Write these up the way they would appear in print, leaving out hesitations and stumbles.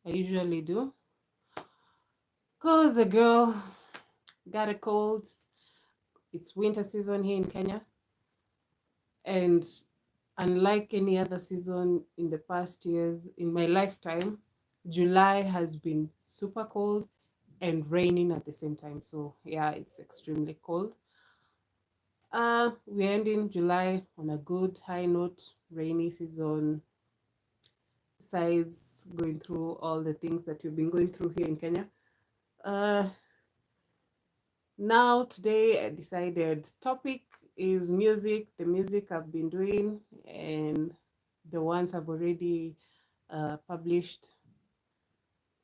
I usually do. Cause a girl got a cold. It's winter season here in Kenya, and unlike any other season in the past years in my lifetime, July has been super cold and raining at the same time. So yeah, it's extremely cold. We're ending July on a good high note, rainy season, besides going through all the things that we've been going through here in Kenya. Uh, Now today I decided topic is music, the music I've been doing and the ones I've already published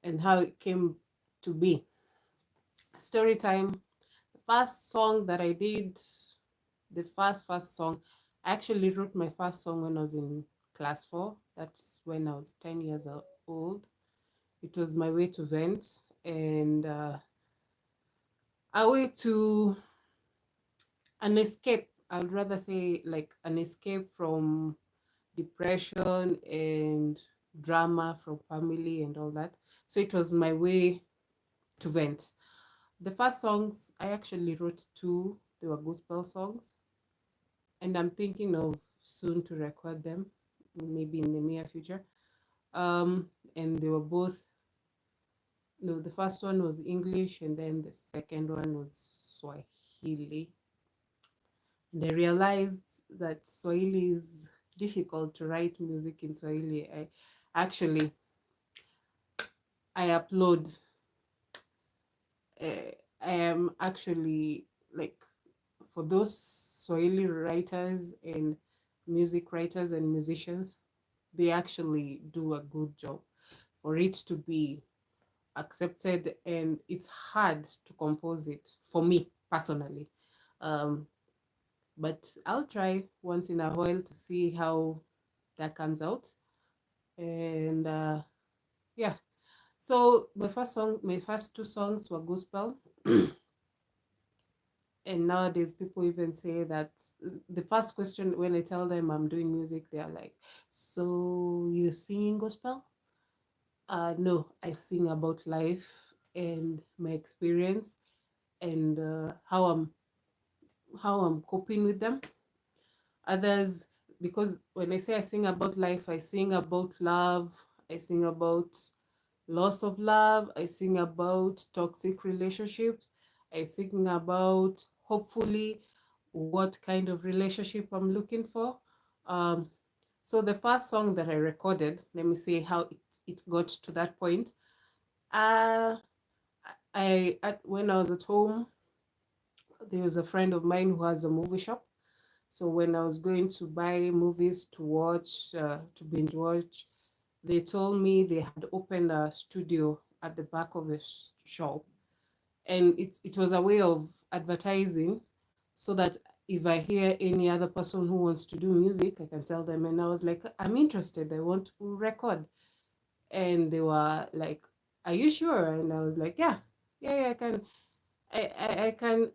and how it came to be. Story time. The first song that I did, the first song, I actually wrote my first song when I was in class 4. That's when I was 10 years old. It was my way to vent and a way to an escape. I would rather say like an escape from depression and drama from family and all that. So it was my way to vent. The first songs I actually wrote two, they were gospel songs, and I'm thinking of soon to record them, maybe in the near future. And they were both, no, the first one was English, and then the second one was Swahili. And I realized that Swahili is difficult to write music in Swahili. Actually I upload. I am actually like, for those Swahili writers and music writers and musicians, they actually do a good job for it to be accepted, and it's hard to compose it for me personally. Um, but I'll try once in a while to see how that comes out. And yeah, so my first two songs were gospel. And nowadays people even say that the first question when I tell them I'm doing music, they are like, so you're singing gospel? No, I sing about life and my experience and how I'm coping with them. Others, because when I say I sing about life, I sing about love, I sing about loss of love, I sing about toxic relationships, I sing about hopefully what kind of relationship I'm looking for. Um, so the first song that I recorded, let me see how it got to that point. Uh, when I was at home, there was a friend of mine who has a movie shop. So when I was going to buy movies to watch, to binge watch, they told me they had opened a studio at the back of the shop, and it was a way of advertising, so that if I hear any other person who wants to do music, I can tell them. And I was like, I'm interested, I want to record. And they were like, are you sure? And I was like, yeah, yeah, I can. I can.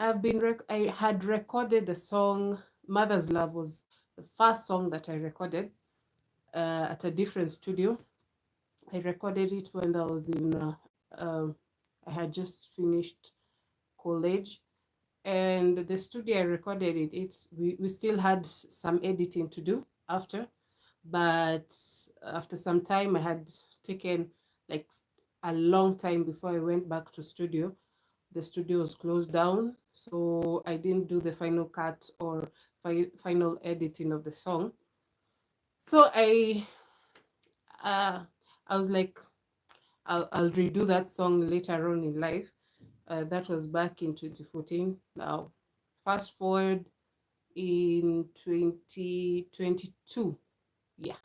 I had recorded the song Mother's Love was the first song that I recorded at a different studio. I recorded it when I was in I had just finished college, and the studio I recorded we still had some editing to do after. But after some time, I had taken like a long time before I went back to studio. The studio was closed down, so I didn't do the final cut or final editing of the song. So uh, I was like, I'll redo that song later on in life. That was back in 2014. Now, fast forward in 2022. Yeah,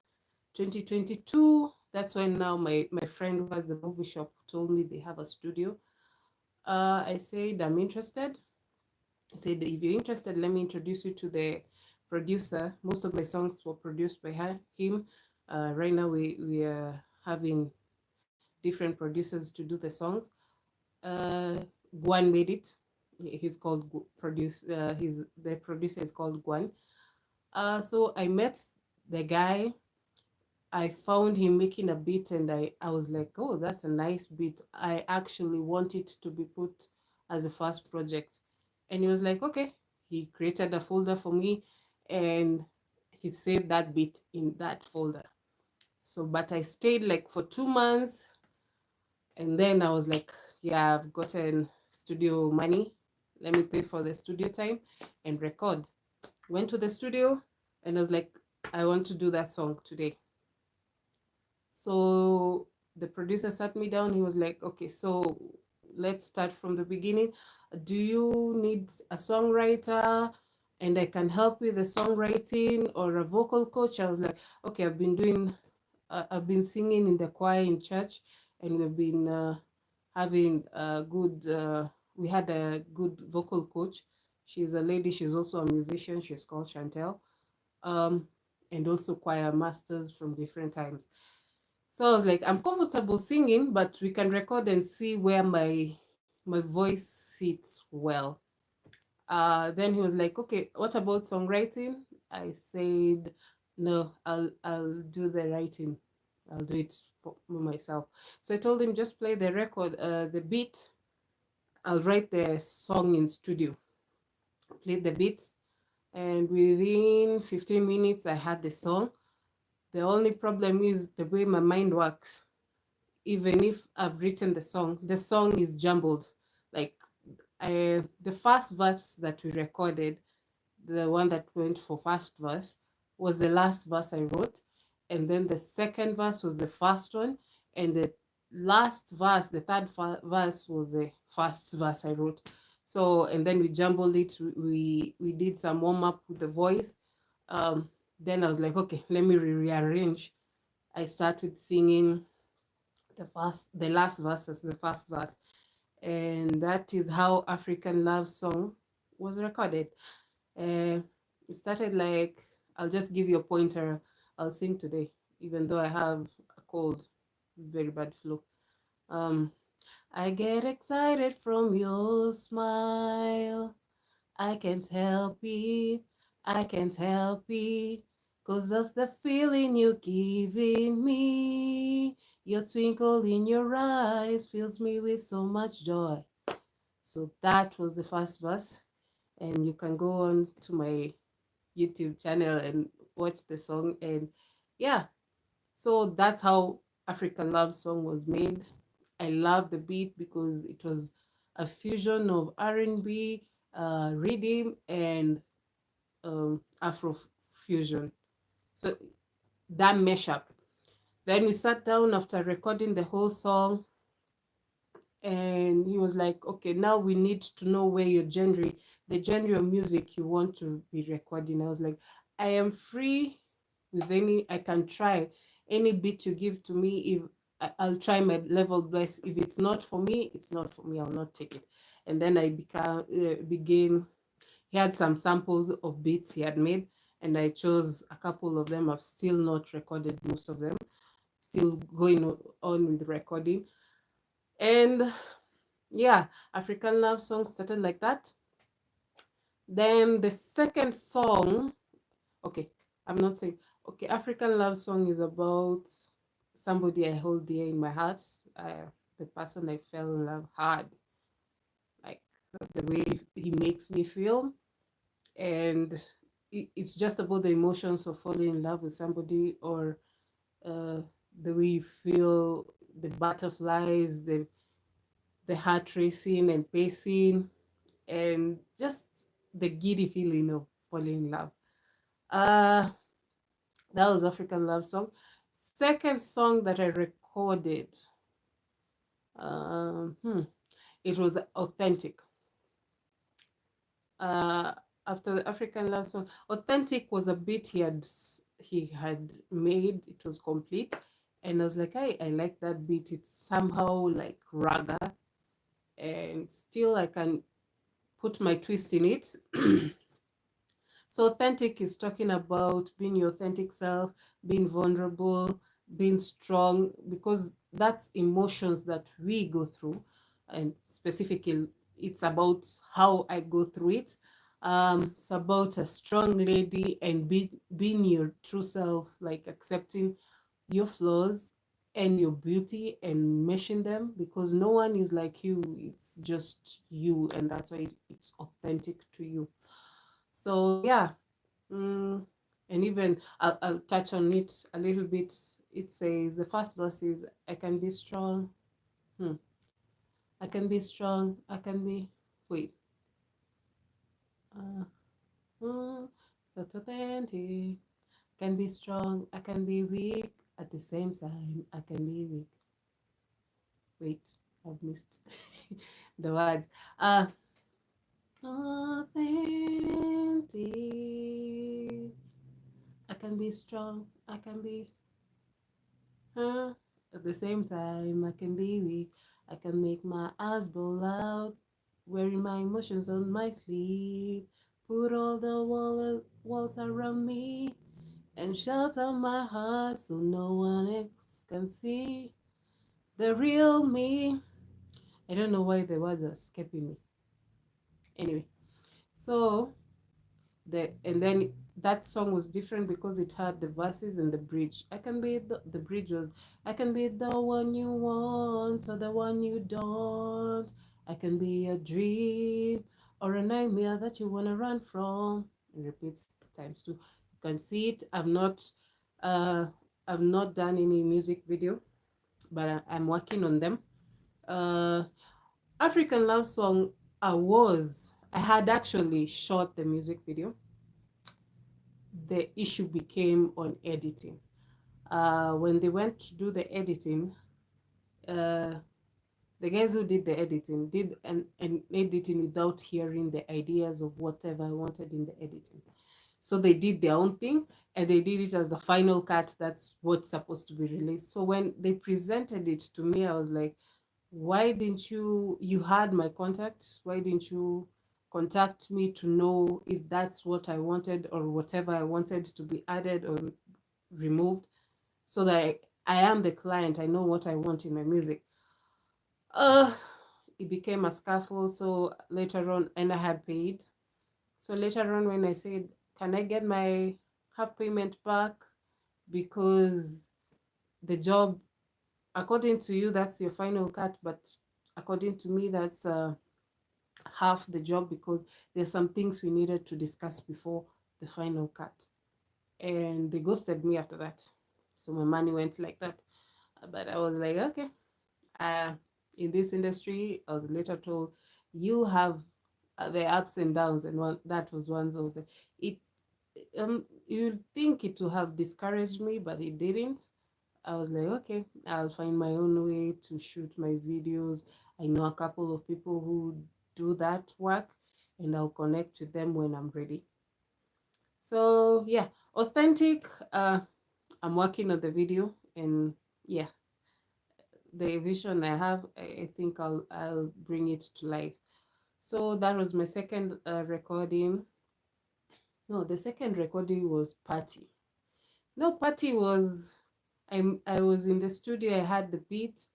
2022. That's when now my friend who has the movie shop told me they have a studio. I said, I'm interested. I said, if you're interested, let me introduce you to the producer. Most of my songs were produced by him. Right now, we are having different producers to do the songs. Uh, Guan made it. He's called produce. The producer is called Guan. So I met the guy. I found him making a beat, and I was like, oh, that's a nice beat. I actually want it to be put as a first project. And he was like, okay. He created a folder for me, and he saved that beat in that folder. So, but I stayed like for 2 months, and then I was like, yeah, I've gotten studio money. Let me pay for the studio time and record. Went to the studio, and I was like, I want to do that song today. So the producer sat me down. He was like, okay, so let's start from the beginning. Do you need a songwriter? And I can help with the songwriting, or a vocal coach? I was like, okay, I've been singing in the choir in church, and we've been having a good, we had a good vocal coach. She's a lady, she's also a musician. She's called Chantel. Um, and also choir masters from different times. So I was like, I'm comfortable singing, but we can record and see where my voice sits well. Then he was like, okay, what about songwriting? I said, no, I'll do the writing. I'll do it for myself. So I told him, just play the record, the beat. I'll write the song in studio. Played the beats, and within 15 minutes, I had the song. The only problem is the way my mind works. Even if I've written the song is jumbled. Like, the first verse that we recorded, the one that went for first verse, was the last verse I wrote, and then the second verse was the first one, and the last verse, the third verse, was the first verse I wrote. So, and then we jumbled it. We did some warm up with the voice. Um, then I was like, okay, let me rearrange. I start with singing the last verse as the first verse, and that is how African Love Song was recorded. It started like, I'll just give you a pointer. I'll sing today, even though I have a cold, very bad flu. Um, I get excited from your smile. I can't help it. I can't help it. 'Cause that's the feeling you're giving me. Your twinkle in your eyes fills me with so much joy. So that was the first verse. And you can go on to my YouTube channel and watch the song. And yeah, so that's how African Love Song was made. I love the beat because it was a fusion of R&B, rhythm, and Afro fusion. So that mashup. Then we sat down after recording the whole song, and he was like, okay, now we need to know where the genre of music you want to be recording. I was like, I am free with I can try any beat you give to me. If I'll try my level best. If it's not for me, it's not for me. I'll not take it. And then I began. He had some samples of beats he had made, and I chose a couple of them. I've still not recorded most of them. Still going on with recording. And yeah, African Love Song started like that. Then the second song, okay, I'm not saying, okay, African Love Song is about somebody I hold dear in my heart, the person I fell in love hard, like the way he makes me feel. And it's just about the emotions of falling in love with somebody, or uh, the way you feel the butterflies, the heart racing and pacing, and just the giddy feeling of falling in love. Uh, that was African Love Song. Second song that I recorded, um, hmm, it was Authentic. Uh, after the African Love Song, Authentic was a beat he had made. It was complete, and I was like, I like that beat. It's somehow like raga, and still I can put my twist in it. So authentic is talking about being your authentic self, being vulnerable, being strong, because that's emotions that we go through. And specifically, it's about how I go through it. It's about a strong lady and being your true self, like accepting your flaws and your beauty and meshing them, because no one is like you. It's just you, and that's why it's authentic to you. So yeah. mm, and even I'll touch on it a little bit. It says, the first verse is, I can be strong. I can be strong, I can be, wait, uh, mm, so authentic. Can be strong, I can be weak at the same time. I can be weak. Wait, I've missed the words. Authentic. I can be strong. I can be. At the same time, I can be weak. I can make my eyes bowl out, wearing my emotions on my sleeve. Put all the walls around me and shelter my heart so no one else can see the real me. I don't know why the words are escaping me. Anyway, so and then that song was different because it had the verses and the bridge. I can be the bridge was, I can be the one you want or the one you don't. I can be a dream or a nightmare that you want to run from. It repeats times two. You can see it. Uh I've not done any music video, but I'm working on them. uh African Love Song, I had actually shot the music video. The issue became on editing. When they went to do the editing, uh, the guys who did the editing did an editing without hearing the ideas of whatever I wanted in the editing. So they did their own thing, and they did it as a final cut. That's what's supposed to be released. So when they presented it to me, I was like, why didn't you had my contacts? Why didn't you contact me to know if that's what I wanted or whatever I wanted to be added or removed, so that I am the client, I know what I want in my music. uh it became a scuffle. So later on, and I had paid, so later on when I said, can I get my half payment back, because the job, according to you, that's your final cut, but according to me, that's half the job, because there's some things we needed to discuss before the final cut. And they ghosted me after that. So my money went like that. But I was like, okay. Uh, in this industry, I was later told, you have the ups and downs, and that was one of the it. You'd think it would have discouraged me, but it didn't. I was like, okay, I'll find my own way to shoot my videos. I know a couple of people who do that work, and I'll connect with them when I'm ready. So yeah, authentic. I'm working on the video, and yeah, the vision I have, I think I'll bring it to life. So that was my second recording. No, the second recording was Party. No, Party was, I was in the studio. I had the beat.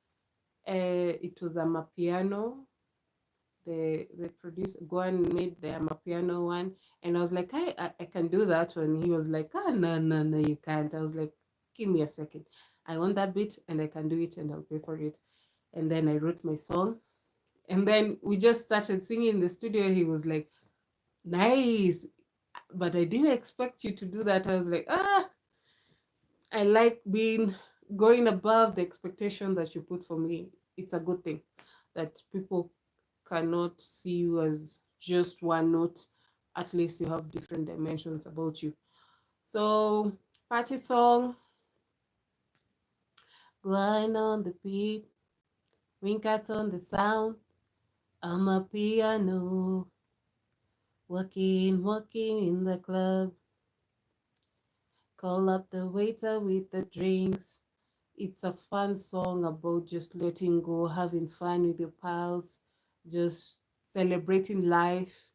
It was a Amapiano. The producer Gwan made the Amapiano one, and I was like, I can do that one. He was like, no, you can't. I was like, give me a second. I want that beat, and I can do it, and I'll pay for it. And then I wrote my song, and then we just started singing in the studio. He was like, nice, but I didn't expect you to do that. I was like, I like being going above the expectation that you put for me. It's a good thing that people cannot see you as just one note. At least you have different dimensions about you. So, party song, grind on the beat, wink out on the sound. I'm a piano, walking in the club. Call up the waiter with the drinks. It's a fun song about just letting go, having fun with your pals, just celebrating life,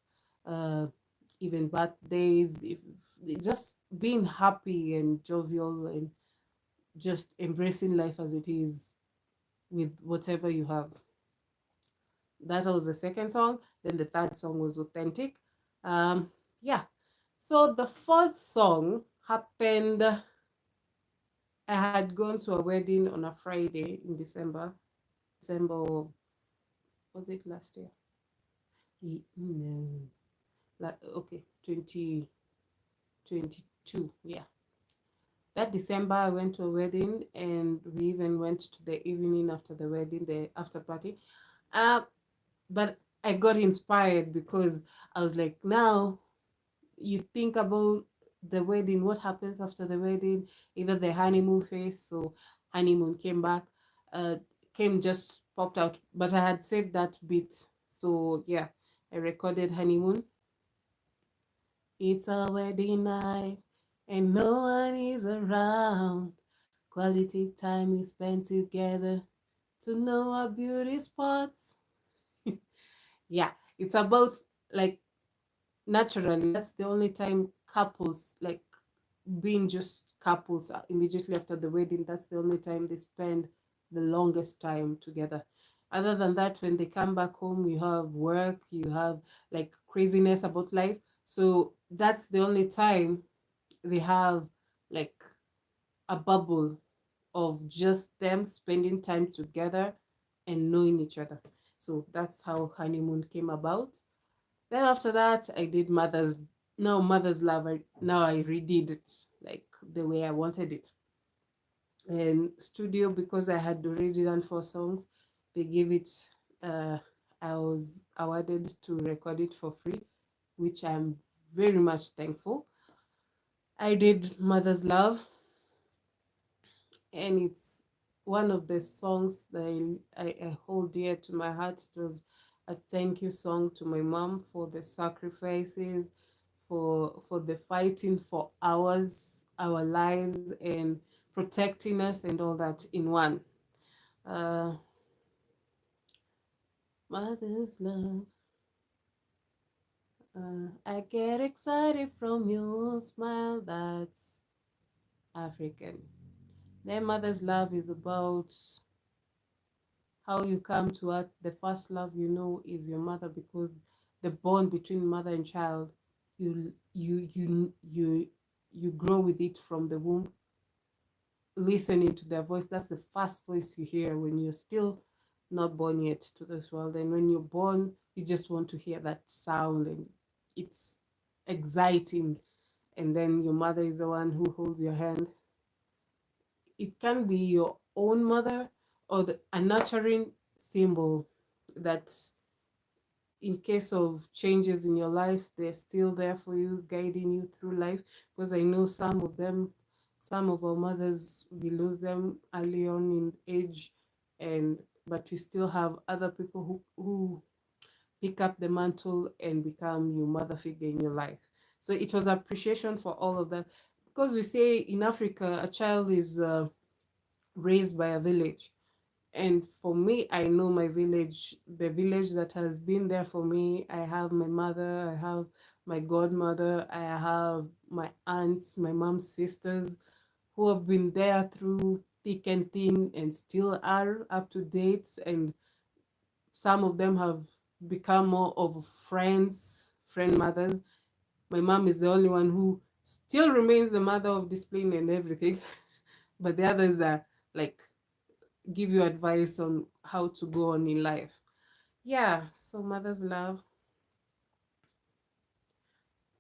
uh, even birthdays, if just being happy and jovial and just embracing life as it is with whatever you have. That was the second song. Then the third song was Authentic. Yeah. So the fourth song happened I had gone to a wedding on a Friday in December of, was it last year? No, like, okay, 2022. Yeah, that December I went to a wedding, and we even went to the evening after the wedding, the after party. Uh, but I got inspired because I was like, now you think about the wedding, what happens after the wedding, either the honeymoon phase, so honeymoon came back, uh, came just popped out, but I had saved that bit. So yeah, I recorded honeymoon. It's a wedding night and no one is around. Quality time is spent together to know our beauty spots. Yeah, it's about, like, naturally, that's the only time couples, like, being just couples immediately after the wedding, that's the only time they spend the longest time together. Other than that, when they come back home, you have work, you have like craziness about life. So that's the only time they have like a bubble of just them spending time together and knowing each other. So that's how honeymoon came about. Then after that, I did Mother's Love. Now I redid it like the way I wanted it. And studio, because I had already done 4 songs, they gave it. Uh, I was awarded to record it for free, which I'm very much thankful. I did Mother's Love, and it's one of the songs that I hold dear to my heart. It was a thank you song to my mom for the sacrifices, for the fighting for our lives, and protecting us and all that in one. Uh, Mother's love. I get excited from your smile. That's African. Then mother's love is about how you come to her. The first love you know is your mother, because the bond between mother and child, you grow with it from the womb, listening to their voice. That's the first voice you hear when you're still not born yet to this world. And when you're born, you just want to hear that sound, and it's exciting. And then your mother is the one who holds your hand. It can be your own mother, or a nurturing symbol that, in case of changes in your life, they're still there for you, guiding you through life. Because I know some of them, some of our mothers, we lose them early on in age, and but we still have other people who pick up the mantle and become your mother figure in your life. So it was appreciation for all of that. Because we say in Africa, a child is raised by a village. And for me, I know my village, the village that has been there for me. I have my mother, I have my godmother, I have my aunts, my mom's sisters, who have been there through thick and thin and still are up to date. And some of them have become more of friend mothers. My mom is the only one who still remains the mother of discipline and everything. But the others are like, give you advice on how to go on in life. Yeah, so mother's love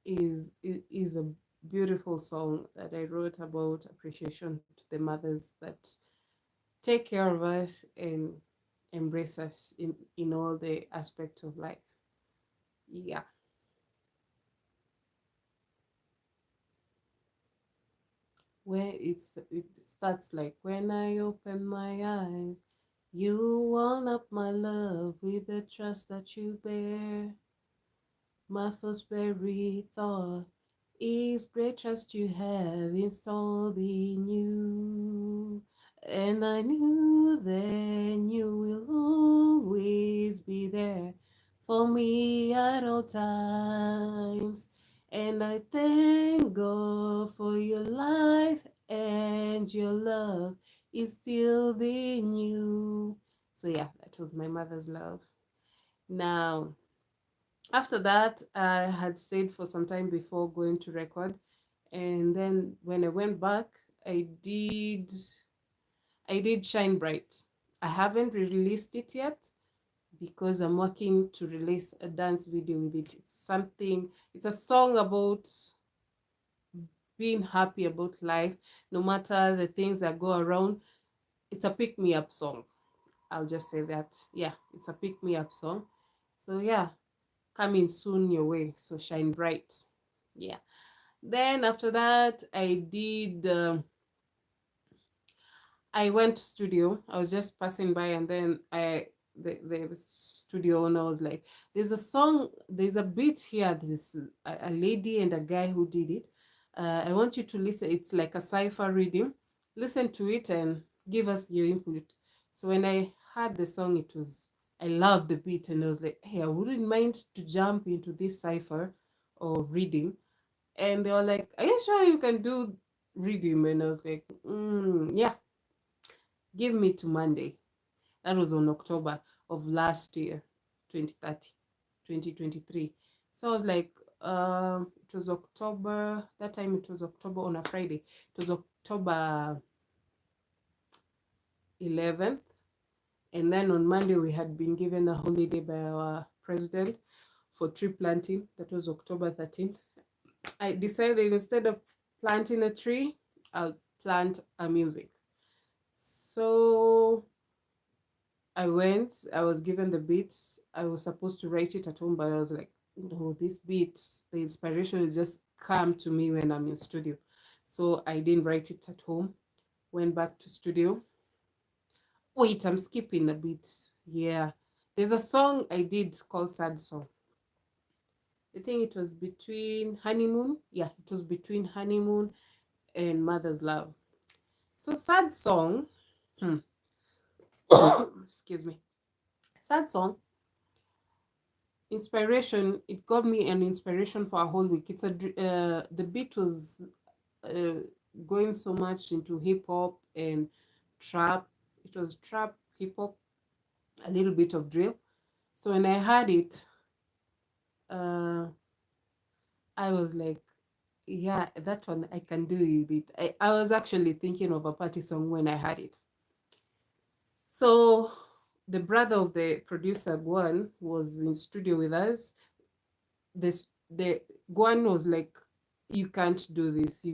is a beautiful song that I wrote about appreciation to the mothers that take care of us and embrace us in all the aspects of life. Yeah. Where it starts like, when I open my eyes, you warm up my love with the trust that you bear. My first very thought is great trust you have installed in you. And I knew then you will always be there for me at all times. And I thank God for your life and your love instilled in you. So yeah, that was my mother's love. Now, after that, I had stayed for some time before going to record. And then when I went back, I did Shine Bright. I haven't released it yet because I'm working to release a dance video with it. It's a song about being happy about life, no matter the things that go around. It's a pick me up song. I'll just say that. Yeah, it's a pick me up song. So yeah, coming soon your way. So shine bright. Yeah. Then after that, I went to studio. I was just passing by, and then the studio owner was like, there's a beat here. There's a lady and a guy who did it. I want you to listen. It's like a cipher reading. Listen to it and give us your input. So when I heard the song, I loved the beat, and I was like, hey, I wouldn't mind to jump into this cipher or reading. And they were like, are you sure you can do reading? And I was like, yeah, give me to Monday. That was on October of last year, 2030, 2023. So I was like, it was October, that time it was October on a Friday. It was October 11th. And then on Monday, we had been given a holiday by our president for tree planting. That was October 13th. I decided instead of planting a tree, I'll plant a music. So I was given the beats. I was supposed to write it at home, but I was like, no, this beat, the inspiration will just come to me when I'm in studio. So I didn't write it at home. Went back to studio. Wait, I'm skipping a bit. Yeah. There's a song I did called Sad Song. I think it was between Honeymoon. Yeah, it was between Honeymoon and Mother's Love. So Sad Song, excuse me. Sad Song, inspiration, it got me an inspiration for a whole week. The beat was uh, going so much into hip hop and trap. It was trap, hip hop, a little bit of drill. So when I heard it, uh, I was like, yeah, that one I can do with it. I was actually thinking of a party song when I heard it. So the brother of the producer, Guan, was in studio with us. The Guan was like, you can't do this.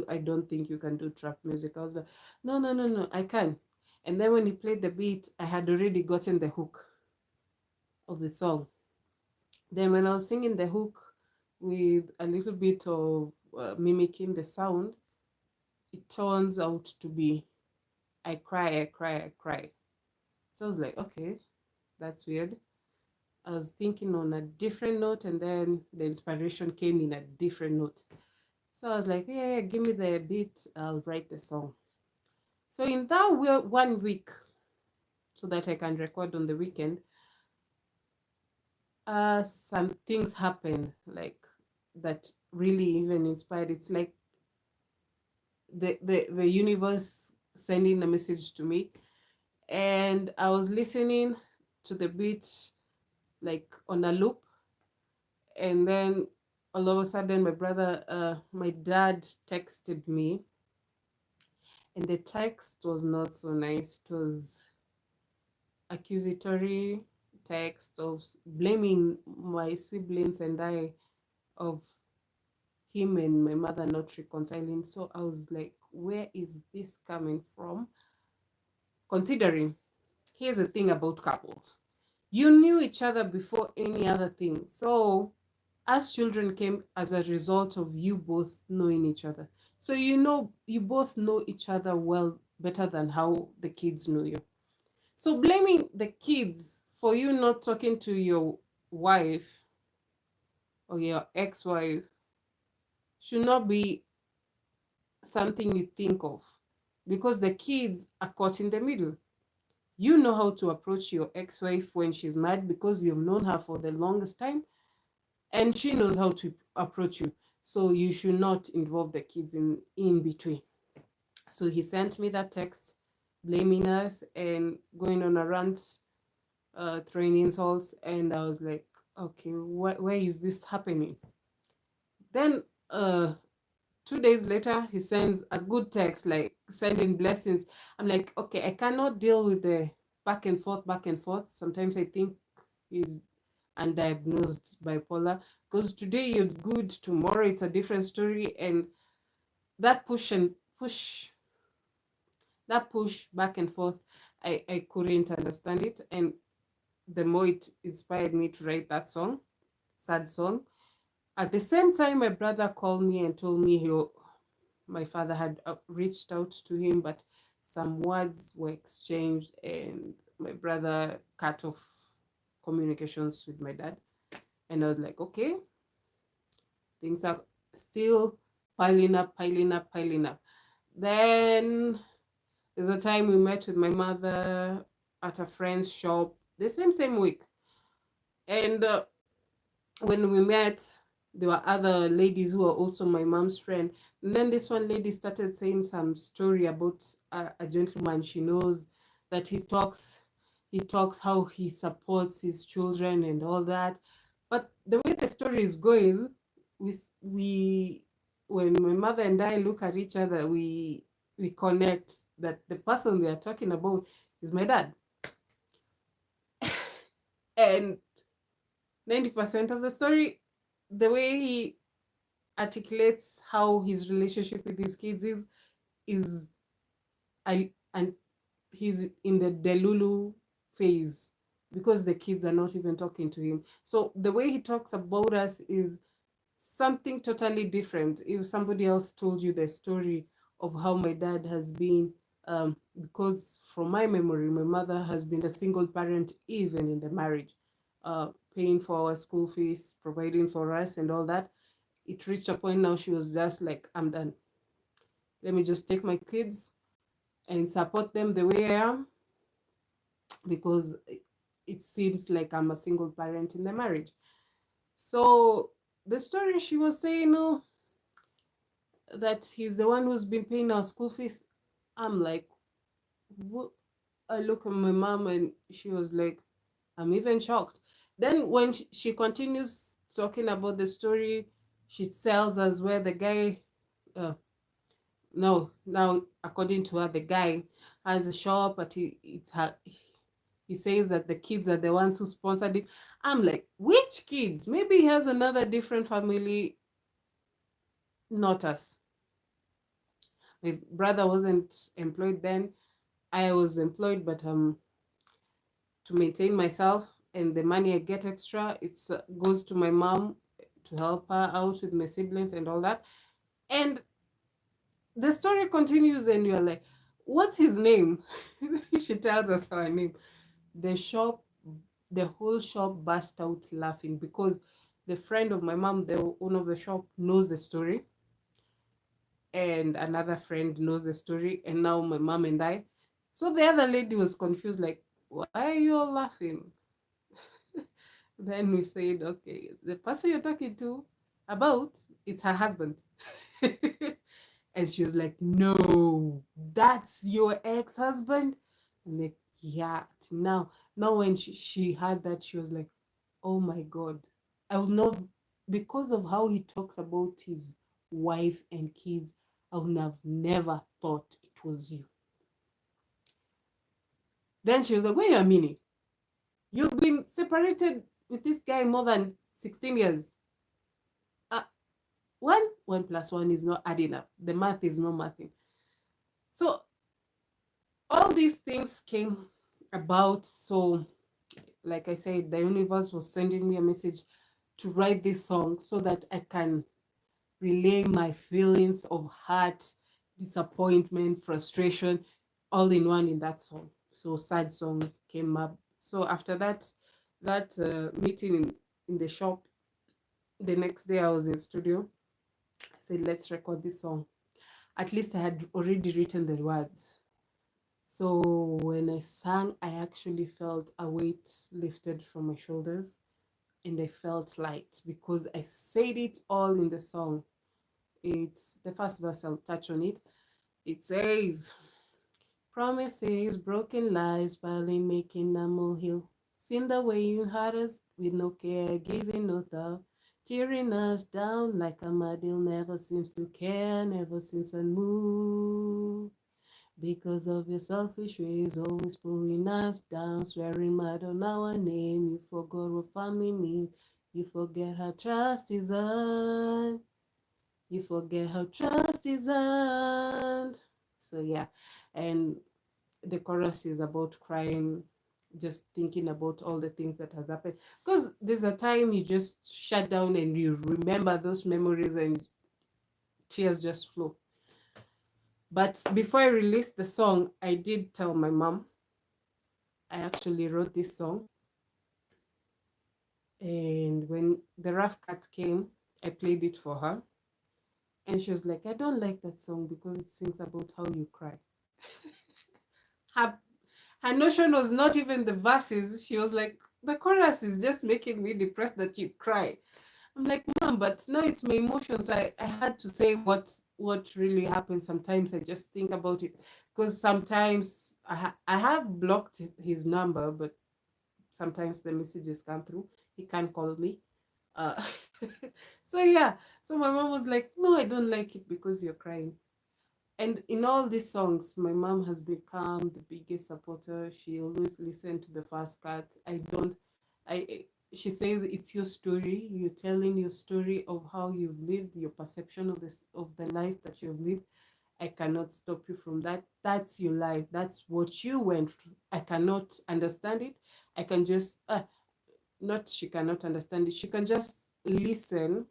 I don't think you can do trap music. I was like, no, I can. And then when he played the beat, I had already gotten the hook of the song. Then when I was singing the hook with a little bit of mimicking the sound, it turns out to be I cry, I cry, I cry. So I was like, okay, that's weird. I was thinking on a different note, and then the inspiration came in a different note. So I was like, yeah, give me the beat, I'll write the song. So in that 1 week, so that I can record on the weekend, some things happened like that really even inspired. It's like the universe sending a message to me. And I was listening to the beat like on a loop, and then all of a sudden my dad texted me, and the text was not so nice. It was accusatory text of blaming my siblings and I of him and my mother not reconciling. So I was like, where is this coming from? Considering, here's the thing about couples, you knew each other before any other thing. So as children came as a result of you both knowing each other. So you both know each other well, better than how the kids know you. So blaming the kids for you not talking to your wife or your ex-wife should not be something you think of, because the kids are caught in the middle. You know how to approach your ex-wife when she's mad because you've known her for the longest time, and she knows how to approach you. So you should not involve the kids in between. So he sent me that text blaming us and going on a rant, throwing insults, and I was like, okay, where is this happening? Then 2 days later, he sends a good text, like sending blessings. I'm like, okay, I cannot deal with the back and forth, back and forth. Sometimes I think he's undiagnosed bipolar, because today you're good, tomorrow it's a different story. And that push back and forth, I couldn't understand it. And the more it inspired me to write that song, sad song. At the same time, my brother called me and told me my father had reached out to him, but some words were exchanged, and my brother cut off communications with my dad. And I was like, okay, things are still piling up, piling up, piling up. Then there's a time we met with my mother at a friend's shop the same week. And when we met, there were other ladies who were also my mom's friend. And then this one lady started saying some story about a gentleman she knows, that he talks how he supports his children and all that. But the way the story is going, we when my mother and I look at each other, we connect that the person they are talking about is my dad. And 90% of the story, the way he articulates how his relationship with his kids is and he's in the delulu phase, because the kids are not even talking to him. So the way he talks about us is something totally different. If somebody else told you the story of how my dad has been, because from my memory, my mother has been a single parent even in the marriage, paying for our school fees, providing for us and all that. It reached a point now she was just like, I'm done. Let me just take my kids and support them the way I am, because it seems like I'm a single parent in the marriage. So the story she was saying, no, that he's the one who's been paying our school fees. I'm like, what? I look at my mom and she was like, I'm even shocked. Then when she continues talking about the story, she tells us where the guy, uh, no, now according to her, the guy has a shop, but he says that the kids are the ones who sponsored it. I'm like, which kids? Maybe he has another different family, not us. My brother wasn't employed then. I was employed, but to maintain myself, and the money I get extra, it's goes to my mom to help her out with my siblings and all that. And the story continues, and you're like, what's his name? She tells us our name. The shop, the whole shop burst out laughing, because the friend of my mom, the owner of the shop, knows the story, and another friend knows the story, and now my mom and I. So the other lady was confused, like, why are you all laughing? Then we said, okay, the person you're talking to about, it's her husband. And she was like, no, that's your ex-husband? I'm like, yeah. Now when she heard that, she was like, oh my God, I will not, because of how he talks about his wife and kids, I would have never thought it was you. Then she was like, wait a minute, you've been separated with this guy more than 16 years. Uh, 1 + 1 is not adding up. The math is not mathing. So all these things came about. So, like I said, the universe was sending me a message to write this song so that I can relay my feelings of hurt, disappointment, frustration, all in one in that song. So sad song came up. So after that meeting in the shop, the next day I was in studio. I said, let's record this song. At least I had already written the words. So when I sang, I actually felt a weight lifted from my shoulders, and I felt light because I said it all in the song. It's the first verse, I'll touch on it. It says, promises, broken lies, piling, making a molehill. Seen the way you hurt us with no care, giving no thought. tearing us down like a Armadillo never seems to care, never seems unmoved. Because of your selfish ways, always pulling us down, swearing mad on our name. You forgot what family means. You forget how trust is earned. You forget how trust is earned. So yeah, and the chorus is about crying, just thinking about all the things that has happened. Because there's a time you just shut down and you remember those memories and tears just flow. But before I released the song, I did tell my mom I actually wrote this song. And when the rough cut came, I played it for her. And she was like, I don't like that song because it sings about how you cry. her, her notion was not even the verses. She was like, the chorus is just making me depressed that you cry. I'm like, Mom, but now it's my emotions. I had to say what really happened. Sometimes I just think about it because sometimes I have blocked his number, but sometimes the messages come through. He can't call me. Uh, so yeah, so my mom was like, no, I don't like it because you're crying. And in all these songs, my mom has become the biggest supporter. She always listened to the first cut. I don't, I. She says it's your story. You're telling your story of how you've lived, your perception of this of the life that you've lived. I cannot stop you from that. That's your life. That's what you went through. I cannot understand it. I can just not she cannot understand it. She can just listen,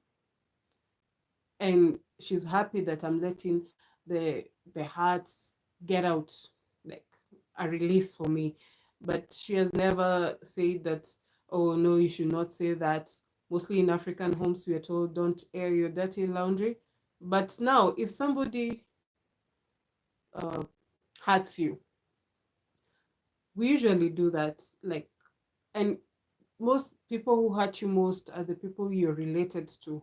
and she's happy that I'm letting the hearts get out, like a release for me. But she has never said that, oh no, you should not say that. Mostly in African homes we are told don't air your dirty laundry. But now if somebody uh, hurts you, we usually do that, like, and most people who hurt you most are the people you're related to,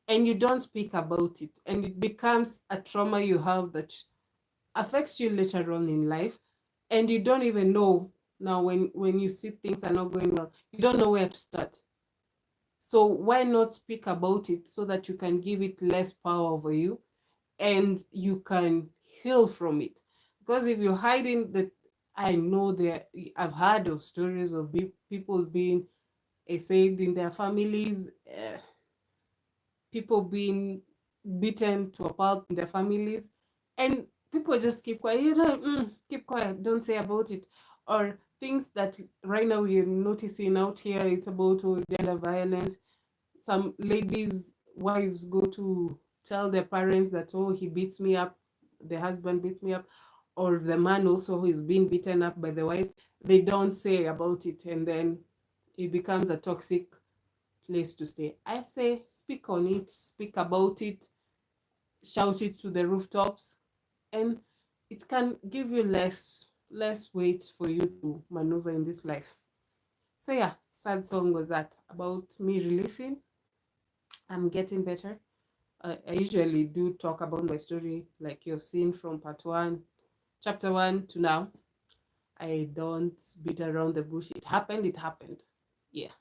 and you don't speak about it, and it becomes a trauma you have that affects you later on in life, and you don't even know. Now when you see things are not going well, you don't know where to start. So why not speak about it so that you can give it less power over you and you can heal from it? Because if you're hiding that, I know there, I've heard of stories of people being saved in their families, people being beaten to a pulp in their families, and people just keep quiet. You know, keep quiet, don't say about it. Or things that right now we're noticing out here, it's about gender violence. Some ladies' wives go to tell their parents that, oh, he beats me up, the husband beats me up, or the man also who is being beaten up by the wife. They don't say about it, and then it becomes a toxic place to stay. I say speak on it, speak about it, shout it to the rooftops, and it can give you less weight for you to maneuver in this life. So yeah, sad song was that about me releasing. I'm getting better. I usually do talk about my story like you've seen from part one, chapter one to now. I don't beat around the bush. It happened, it happened. Yeah.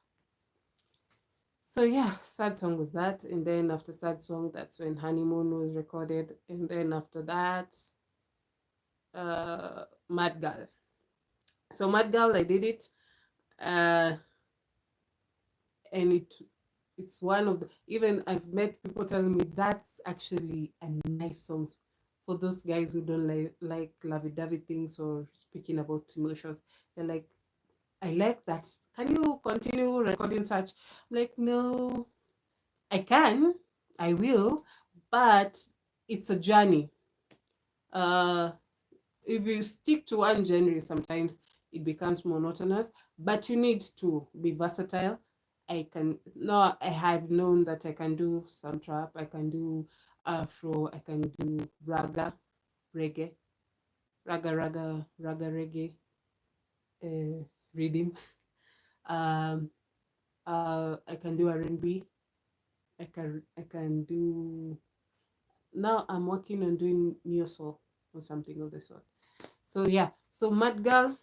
So yeah, sad song was that, and then after sad song, that's when honeymoon was recorded, and then after that, Mad Girl. So Mad Girl, I did it, uh, and it's one of the, even I've met people telling me that's actually a nice song for those guys who don't like lovey-dovey things or speaking about emotions. They're like, I like that. Can you continue recording such? I'm like, no, I can, I will, but it's a journey. Uh, if you stick to one genre, sometimes it becomes monotonous, but you need to be versatile. I can no, I have known that I can do some trap, I can do afro, I can do reggae, raga reggae, rhythm. Um, I can do R&B. I can do. Now I'm working on doing neo soul or something of the sort. So yeah, so Mad Girl,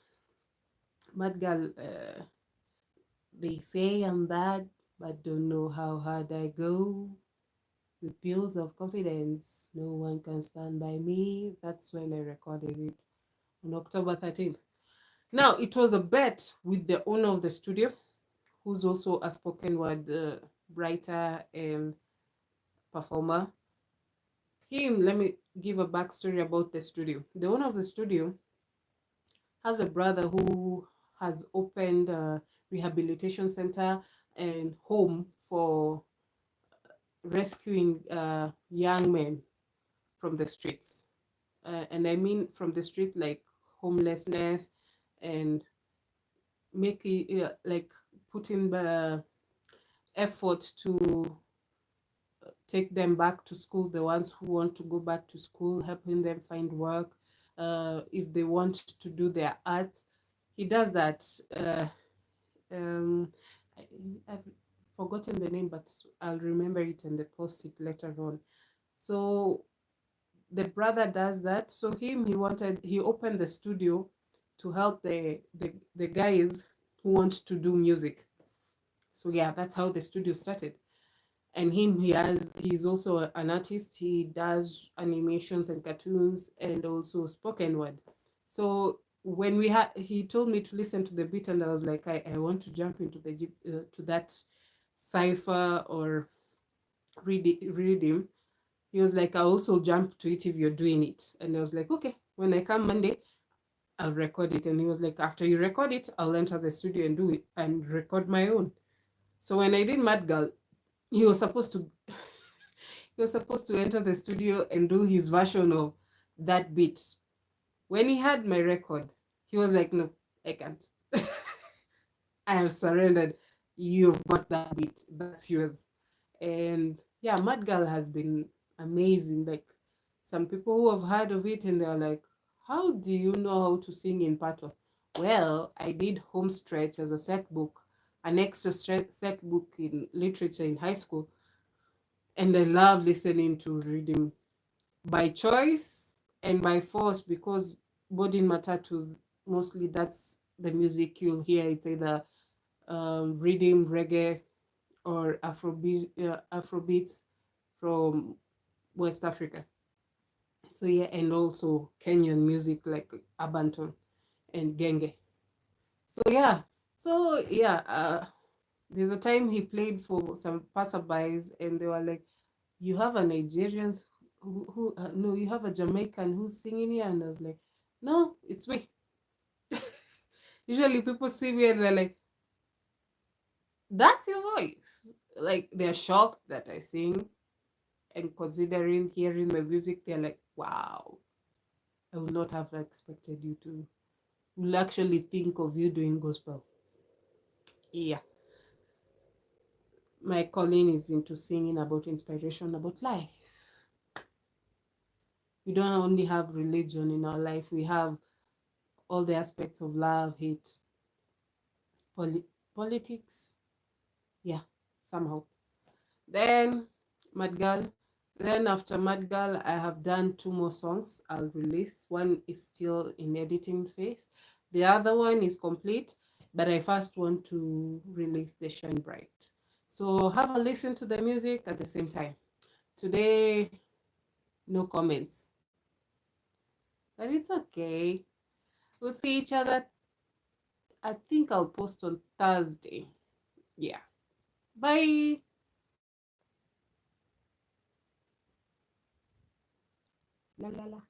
they say I'm bad. but don't know how hard I go. With pills of confidence, no one can stand by me. That's when I recorded it on October 13th. Now, it was a bet with the owner of the studio, who's also a spoken word writer and performer. Let me give a backstory about the studio. The owner of the studio has a brother who has opened a rehabilitation center and home for rescuing young men from the streets. And I mean from the street, like homelessness, and make it like put in the effort to take them back to school, the ones who want to go back to school, helping them find work, if they want to do their art. He does that. Um, I, I've forgotten the name, but I'll remember it and post it later on. So the brother does that. So he opened the studio to help the guys who want to do music. So yeah, that's how the studio started. And he's also an artist. He does animations and cartoons and also spoken word. So when he told me to listen to the beat, and I was like, I want to jump into to that cipher or read him. He was like, I'll also jump to it if you're doing it. And I was like, okay, when I come Monday, I'll record it. And he was like, after you record it, I'll enter the studio and do it and record my own. So when I did Mad Girl, he was supposed to he was supposed to enter the studio and do his version of that beat. When he had my record, he was like, no, I can't. I have surrendered. You've got that beat. That's yours. And yeah, Mad Girl has been amazing. Like some people who have heard of it and they're like, how do you know how to sing in Pato? Well, I did Homestretch as a set book, an extra set book in literature in high school. And I love listening to rhythm by choice and by force, because Bodin Matatus, mostly that's the music you'll hear. It's either rhythm, reggae, or Afrobeats from West Africa. So yeah, and also Kenyan music like Abanton and Genge. So yeah, there's a time he played for some passerbys, and they were like, "You have a Nigerian no, you have a Jamaican who's singing here," and I was like, "No, it's me." Usually people see me and they're like, "That's your voice." Like they're shocked that I sing, and considering hearing my music, they're like, "Wow, I would not have expected you to." Will actually think of you doing gospel. Yeah, my calling is into singing about inspiration, about life. We don't only have religion in our life, we have all the aspects of love, hate, politics. Yeah, somehow. Then Mad Girl. Then after Mad Girl, I have done 2 more songs I'll release. One is still in editing phase. The other one is complete, but I first want to release the Shine Bright. So have a listen to the music at the same time. Today, no comments, but it's okay. We'll see each other. I think I'll post on Thursday. Yeah. Bye. La la la.